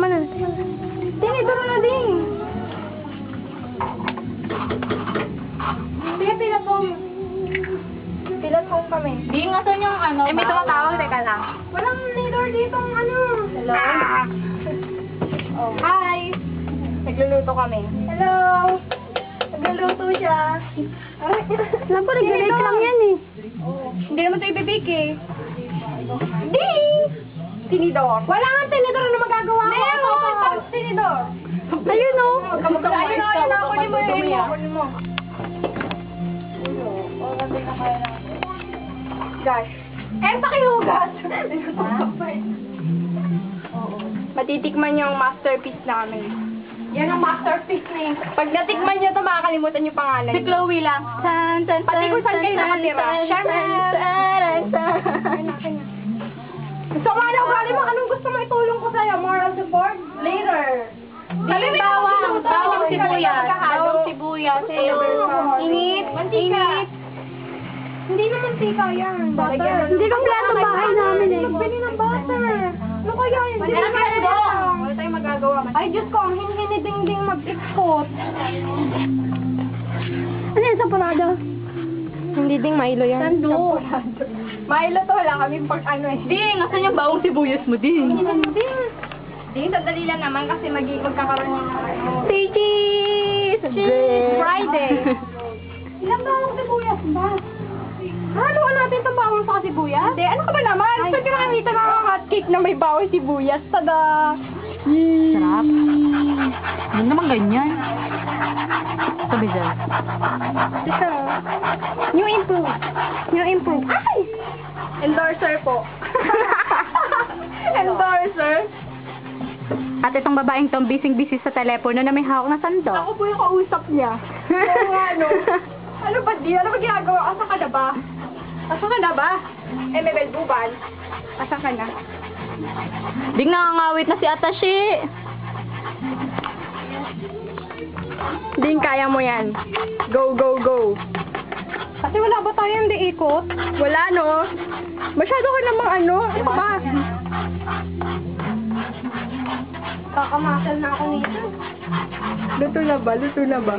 Tama na. Ding, ito na ding. Sige, pilatong. Pilatong kami. Ding, asan yung ano? May tumatawag, teka lang. Walang leader dito ang ano. Hello? Oh. Hi! Nagluluto kami. Hello! Nagluluto siya. Alam ko, nag-bake lang yan eh. Hindi naman ito ibibake eh. Ding! Tinidor. Wala nga tinidor na magagawa ko. Meron! Tinidor. Ayun o. Ayun ako ni mo yun. Gosh. Pakihugas. Matitikman yung masterpiece namin. Yan ang masterpiece na yun. Pag natikman nyo ito, makakalimutan yung pangalan. Si Chloe lang. Pati kung saan kayo nakatira. Gusto mo ano, galing mo, anong gusto mo itulong ko sa'yo? Moral support? Later. Ding, bawang sibuyas. Bawang sibuyas. Init. Init. Hindi naman tika yan. Butter. Hindi kang plato bahay namin eh. Magbili ng butter. Ano kaya yun? Wala tayong magagawa. Ay, Diyos ko, ang hiniding-ding mag-export. Ano yan, sampurado? Hindi ding Milo yan. Sando. Milo to, wala kami pag ano eh. Ding, asan yung bawang sibuyas mo, Ding? Ding, sandali lang naman kasi magkakaroon ng Say cheese! Friday. Ilang bawang sibuyas ba? Haluan natin itong bawang sa sibuyas? Hindi, ano ka ba naman? Saan ka nakakita ng hotcake na may bawang sibuyas? Tada! Sarap. Hindi naman ganyan. Sabi dyan. Ito. New improve. New improve. Ay! Endorser po. Endorser. At itong babaeng tong bising-busy sa telepono na may hawak na sandok. Ako po yung kausap niya. Oo, ano? Ano ba di? Ano ba ginagawa? Asa ka na ba? Asa ka na ba? May belbuban. Asa ka na? Ding, nakangawit na si Atashi. Ding, kaya mo yan. Go, go, go. Kasi wala ba tayong di ikot? Wala, no? Masyado ka namang ano? Ano ba? Kakamasal na ako nito. Luto na ba? Luto na ba?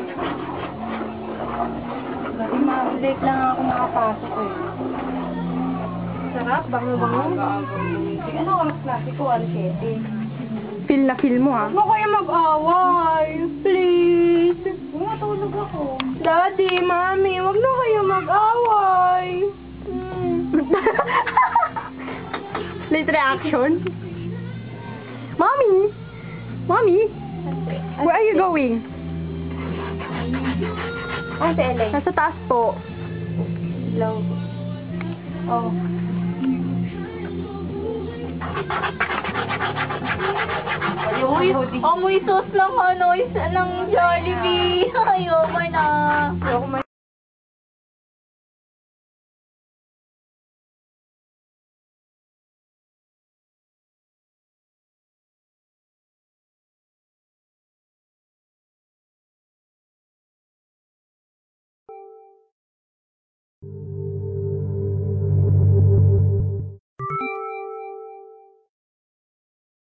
Late lang ako makapasok eh. Sarap, bango-bango. Ano oras klasiko? Alas 7. Feel na feel mo ah. Huwag mo kaya mag-away. Please. Matulog ako. Daddy, Mami, huwag na kayo mag-away. Late reaction? Mommy? Mommy? Where are you going? Ang tele. Nasa taas po. Low. Oh. Amoy sauce ng ano, ng Jollibee. Ayaw mo na. Ayoko